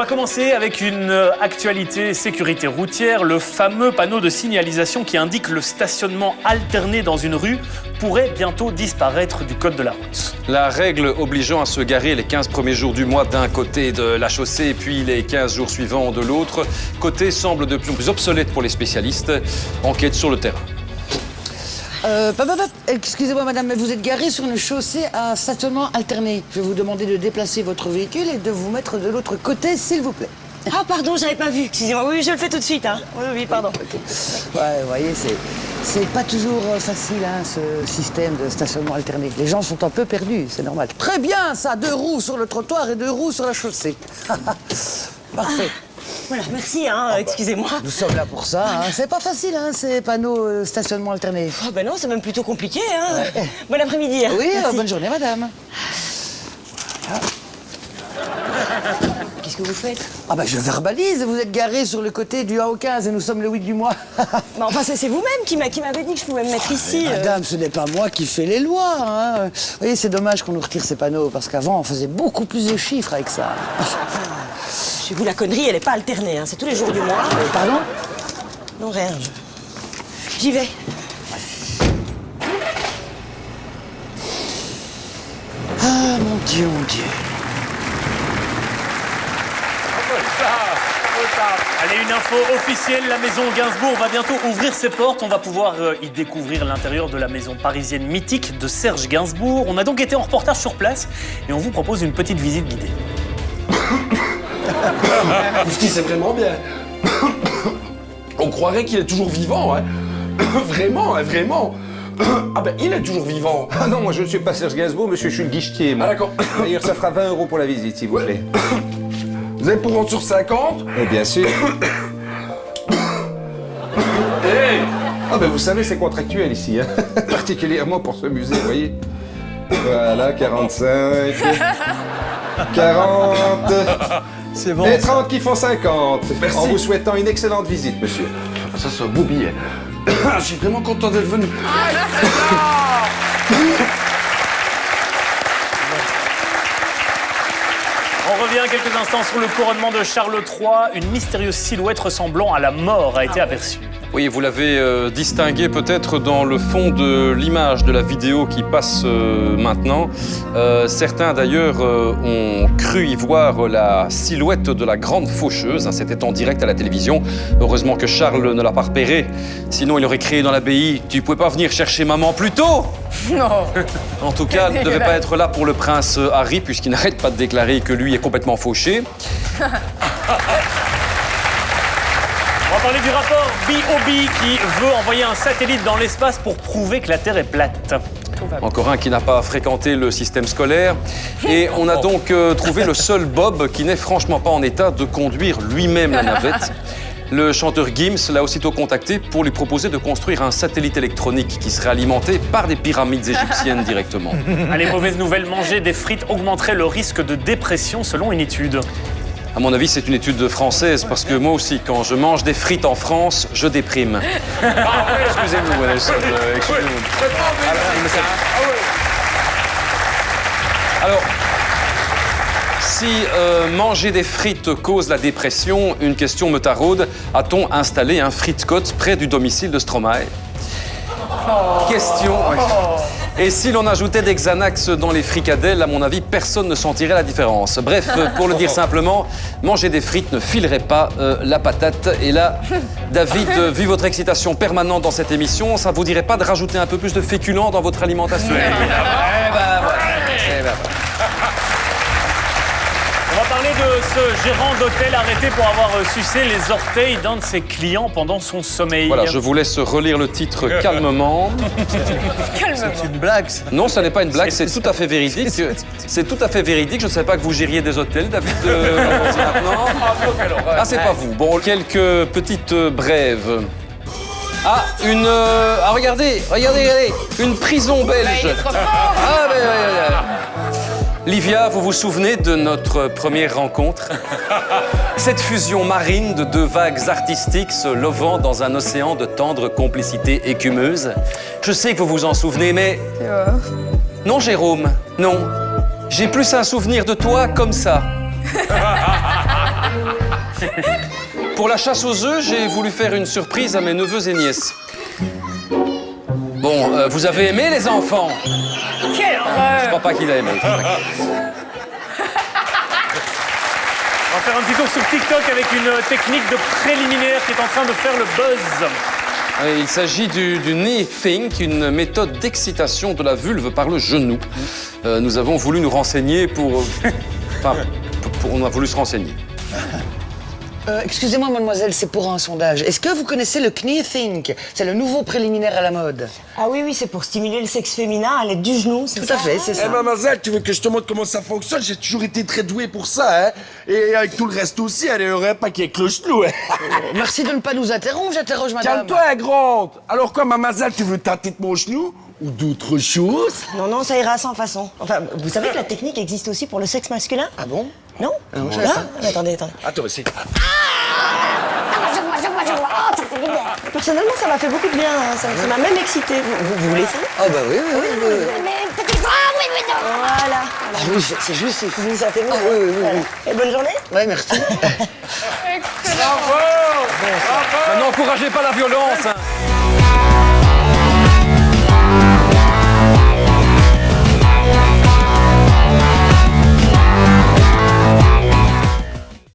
va commencer avec une actualité sécurité routière. Le fameux panneau de signalisation qui indique le stationnement alterné dans une rue pourrait bientôt disparaître du code de la route. La règle obligeant à se garer les 15 premiers jours du mois d'un côté de la chaussée et puis les 15 jours suivants de l'autre côté semble de plus en plus obsolète pour les spécialistes. Enquête sur le terrain. Excusez-moi madame, mais vous êtes garée sur une chaussée à stationnement alterné. Je vais vous demander de déplacer votre véhicule et de vous mettre de l'autre côté, s'il vous plaît. Ah pardon, j'avais pas vu, excusez-moi. Oui, je le fais tout de suite, hein. Oui, pardon. Ouais, vous voyez, c'est pas toujours facile, hein, ce système de stationnement alterné. Les gens sont un peu perdus, c'est normal. Très bien, ça, 2 roues sur le trottoir et 2 roues sur la chaussée. Parfait. Voilà, merci, hein, excusez-moi. Nous sommes là pour ça, hein. C'est pas facile, hein, ces panneaux stationnement alterné. Oh ben non, c'est même plutôt compliqué, hein. Ouais. Bon après-midi, hein. Oui, merci. Bonne journée, madame. Voilà. Qu'est-ce que vous faites? Ah bah je verbalise, vous êtes garé sur le côté du 1 au 15 et nous sommes le 8 du mois. Mais enfin, c'est vous-même qui m'avez dit que je pouvais me mettre ici. Madame, ce n'est pas moi qui fais les lois, hein. Vous voyez, c'est dommage qu'on nous retire ces panneaux, parce qu'avant, on faisait beaucoup plus de chiffres avec ça. Chez vous, la connerie, elle est pas alternée, hein. C'est tous les jours du mois. Pardon? Non, rien. J'y vais. Ah, mon Dieu, mon Dieu. Allez, une info officielle, la maison Gainsbourg va bientôt ouvrir ses portes. On va pouvoir y découvrir l'intérieur de la maison parisienne mythique de Serge Gainsbourg. On a donc été en reportage sur place et on vous propose une petite visite guidée. Mousty, c'est vraiment bien. On croirait qu'il est toujours vivant, hein. Vraiment, hein, vraiment. Ah ben, il est toujours vivant. Ah non, moi je ne suis pas Serge Gainsbourg, monsieur, je suis le guichetier, moi. Ah d'accord. D'ailleurs, ça fera 20 € pour la visite, s'il vous plaît. Vous êtes pour rendre sur 50? Eh bien sûr. Hey! Ah ben vous savez, c'est contractuel ici, hein. Particulièrement pour ce musée, vous voyez. Voilà, 45. 40. C'est bon. Et 30 qui font 50. Merci. En vous souhaitant une excellente visite, monsieur. Ça, c'est un beau billet. Je suis vraiment content d'être venu. On revient quelques instants sur le couronnement de Charles III. Une mystérieuse silhouette ressemblant à la mort a été aperçue. Oui, vous l'avez distingué peut-être dans le fond de l'image de la vidéo qui passe maintenant. Certains d'ailleurs ont cru y voir la silhouette de la grande faucheuse. Hein, c'était en direct à la télévision. Heureusement que Charles ne l'a pas repéré. Sinon, il aurait crié dans l'abbaye « Tu pouvais pas venir chercher maman plus tôt ?» Non. En tout cas, elle ne devait pas être là pour le prince Harry, puisqu'il n'arrête pas de déclarer que lui est complètement fauché. On va parler du rapport B.O.B. qui veut envoyer un satellite dans l'espace pour prouver que la Terre est plate. Encore un qui n'a pas fréquenté le système scolaire. Et on a donc trouvé le seul Bob qui n'est franchement pas en état de conduire lui-même la navette. Le chanteur Gims l'a aussitôt contacté pour lui proposer de construire un satellite électronique qui serait alimenté par des pyramides égyptiennes directement. Allez, mauvaise nouvelle, manger des frites augmenterait le risque de dépression selon une étude. À mon avis, c'est une étude française, parce que moi aussi, quand je mange des frites en France, je déprime. Excusez-nous, Nelson. Excusez-nous. Alors, si manger des frites cause la dépression, une question me taraude. A-t-on installé un frite-côte près du domicile de Stromae? Question. Oui. Et si l'on ajoutait des Xanax dans les fricadelles, à mon avis, personne ne sentirait la différence. Bref, pour le dire simplement, manger des frites ne filerait pas la patate. Et là, David, vu votre excitation permanente dans cette émission, ça vous dirait pas de rajouter un peu plus de féculents dans votre alimentation? On va parler de ce gérant d'hôtel arrêté pour avoir sucé les orteils d'un de ses clients pendant son sommeil. Voilà, je vous laisse relire le titre calmement. C'est une blague, ça. Non, ce n'est pas une blague, c'est tout à fait véridique. C'est tout à fait véridique. Je ne savais pas que vous gériez des hôtels, David. Maintenant. Ah, c'est pas vous. Bon, quelques petites brèves. Ah, ah, regardez, une prison belge. Ah, ben, Livia, vous vous souvenez de notre première rencontre? Cette fusion marine de 2 vagues artistiques se lovant dans un océan de tendre complicité écumeuse. Je sais que vous vous en souvenez, mais... Non, Jérôme, non. J'ai plus un souvenir de toi comme ça. pour la chasse aux œufs, j'ai voulu faire une surprise à mes neveux et nièces. Bon, vous avez aimé les enfants? Quelle horreur! Je crois pas qu'il a aimé. On va faire un petit tour sur TikTok avec une technique de préliminaire qui est en train de faire le buzz. Il s'agit du knee think, une méthode d'excitation de la vulve par le genou. Nous avons voulu nous renseigner pour... on a voulu se renseigner. Excusez-moi, mademoiselle, c'est pour un sondage. Est-ce que vous connaissez le knee think? C'est le nouveau préliminaire à la mode. Ah oui, oui, c'est pour stimuler le sexe féminin à l'aide du genou, c'est Tout ça? à fait, c'est Eh ça. mademoiselle, tu veux que je te montre comment ça fonctionne? J'ai toujours été très doué pour ça, hein. Et avec tout le reste aussi, elle aurait pas qu'il y ait que le genou, hein. Merci de ne pas nous interrompre, j'interroge madame. Calme-toi, hein, grande. Alors quoi, mademoiselle, tu veux tâter de mon genou? Ou d'autres choses? Non, non, ça ira sans façon. Enfin, vous savez que la technique existe aussi pour le sexe masculin? Ah bon? Non? non, je savais Ah, pas. attendez, attendez. Attends, c'est... Personnellement, ça m'a fait beaucoup de bien, hein. Ça m'a même excité. Vous voulez ça? Ah bah oui, oui, oui. Voilà. Ah oui, c'est juste. Vous, ça fait mieux. Ah oui, oui, oui, Voilà. oui. Et bonne journée? Ouais, merci. Maintenant, encouragez pas la violence. Hein.